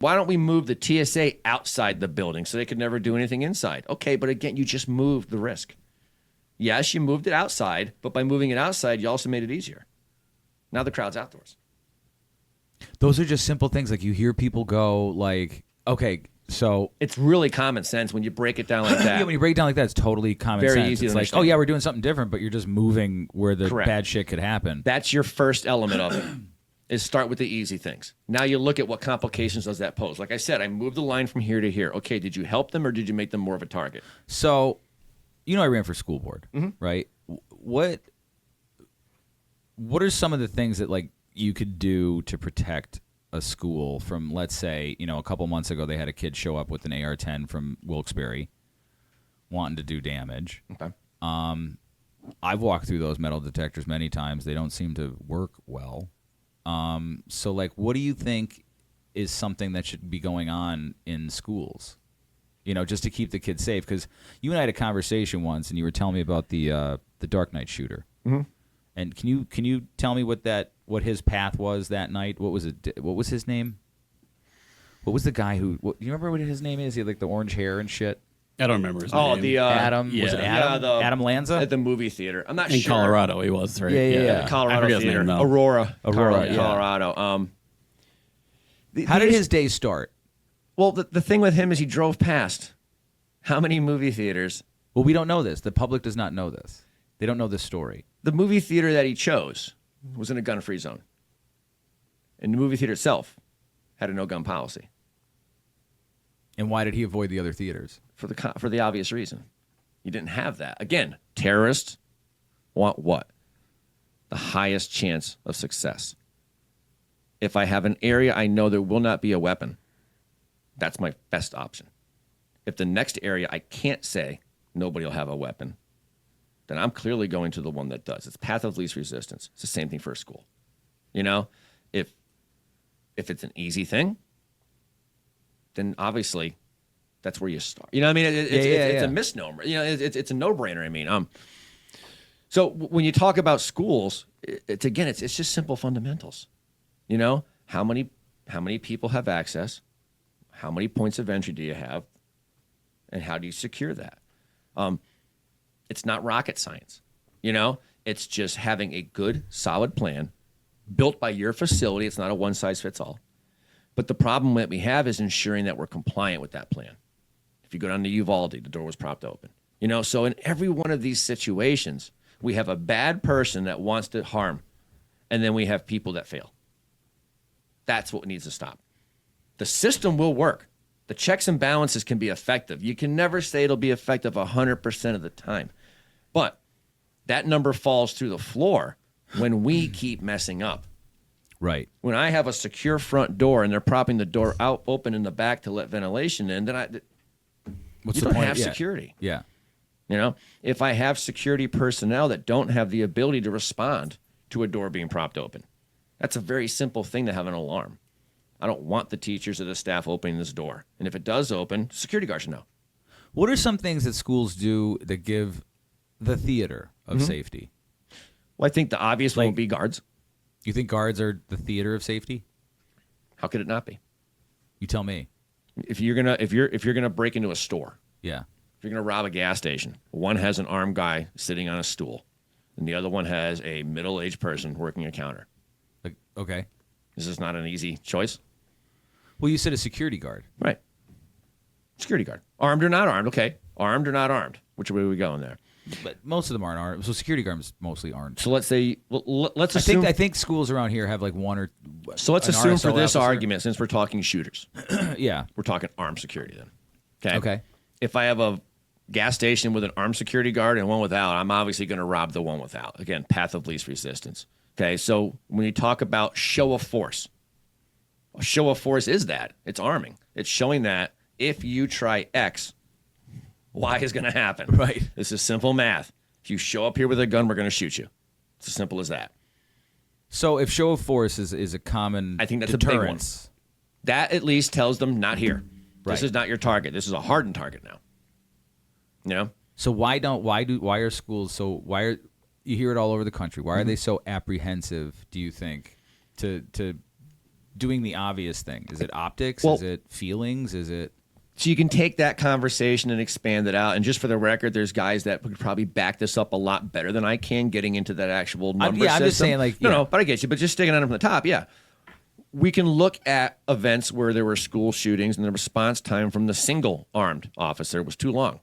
Why don't we move the TSA outside the building so they could never do anything inside? Okay, but again, you just moved the risk. Yes, you moved it outside, but by moving it outside, you also made it easier. Now the crowd's outdoors. Those are just simple things. Like you hear people go like, okay, so it's really common sense when you break it down like that. Yeah, when you break it down like that, it's totally common sense. Very easy it's to like, understand. oh yeah, we're doing something different, but you're just moving where the Correct. bad shit could happen. That's your first element of it, is start with the easy things. Now you look at what complications does that pose. Like I said, I moved the line from here to here. Okay, did you help them or did you make them more of a target? So, I ran for school board, right? What are some of the things that like you could do to protect a school from, let's say, a couple months ago they had a kid show up with an AR-10 from Wilkes-Barre wanting to do damage. Okay. I've walked through those metal detectors many times. They don't seem to work well. So, like, what do you think is something that should be going on in schools? Just to keep the kids safe. Because you and I had a conversation once, and you were telling me about the Dark Knight shooter. Mm-hmm. And can you tell me what his path was that night? What was it? What was his name? What was the guy who? Do you remember what his name is? He had like the orange hair and shit. I don't remember his name. The Adam. yeah. Was it Adam? Yeah, Adam Lanza at the movie theater. I'm not in sure. Colorado, he was right. Yeah. Colorado I forget his theater. name, though. Aurora, yeah. Colorado. How did his day start? Well, the thing with him is he drove past how many movie theaters? Well, we don't know this. The public does not know this. They don't know this story. The movie theater that he chose was in a gun-free zone. And the movie theater itself had a no-gun policy. And why did he avoid the other theaters? For the obvious reason. You didn't have that. Again, terrorists want what? The highest chance of success. If I have an area I know there will not be a weapon, that's my best option. If the next area I can't say nobody will have a weapon, then I'm clearly going to the one that does. It's path of least resistance. It's the same thing for a school. If it's an easy thing, then obviously that's where you start. You know what I mean? It's a misnomer. It's a no-brainer. I mean, so when you talk about schools, it's just simple fundamentals. How many people have access? How many points of entry do you have? And how do you secure that? It's not rocket science. It's just having a good, solid plan built by your facility. It's not a one-size-fits-all. But the problem that we have is ensuring that we're compliant with that plan. If you go down to Uvalde, the door was propped open. So in every one of these situations, we have a bad person that wants to harm, and then we have people that fail. That's what needs to stop. The system will work. The checks and balances can be effective. You can never say it'll be effective 100% of the time. But that number falls through the floor when we keep messing up. Right. When I have a secure front door and they're propping the door out open in the back to let ventilation in, then you don't have security. Yeah. If I have security personnel that don't have the ability to respond to a door being propped open, that's a very simple thing to have an alarm. I don't want the teachers or the staff opening this door. And if it does open, security guards should know. What are some things that schools do that give the theater of safety? Well, I think the obvious one would be guards. You think guards are the theater of safety? How could it not be? You tell me. If you're gonna break into a store, Yeah. if you're gonna rob a gas station, one has an armed guy sitting on a stool, and the other one has a middle-aged person working a counter. Like, okay. This is not an easy choice. Well, you said a security guard. Right. Security guard. Armed or not armed. Okay. Armed or not armed. Which way are we going there? But most of them aren't armed. So security guards mostly aren't. So let's say, let's assume. I think schools around here have like one or. So let's assume for this officer. argument, since we're talking shooters, Yeah. we're talking armed security then. Okay. Okay. If I have a gas station with an armed security guard and one without, I'm obviously going to rob the one without. Again, path of least resistance. Okay. So when you talk about show of force, a show of force is that. It's arming. It's showing that if you try X, Y is going to happen. Right. This is simple math. If you show up here with a gun, we're going to shoot you. It's as simple as that. So if show of force is a common I think that's deterrence. a big one. That at least tells them not here. Right. This is not your target. This is a hardened target now. So why are schools you hear it all over the country. Why are they so apprehensive, do you think, to doing the obvious thing? Is it optics? Well, is it feelings? Is it? So you can take that conversation and expand it out. And just for the record, there's guys that could probably back this up a lot better than I can, getting into that actual number system. I'm just saying, like, no, but I get you. But just sticking on it from the top, yeah. We can look at events where there were school shootings and the response time from the single-armed officer was too long.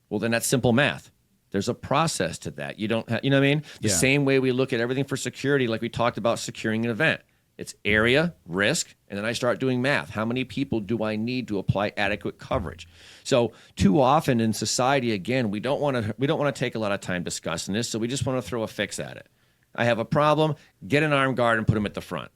Well, then that's simple math. There's a process to that. You don't have, you know what I mean? The same way we look at everything for security, like we talked about securing an event. It's area, risk, and then I start doing math. How many people do I need to apply adequate coverage? So too often in society, again, we don't want to take a lot of time discussing this, so we just want to throw a fix at it. I have a problem, get an armed guard and put them at the front.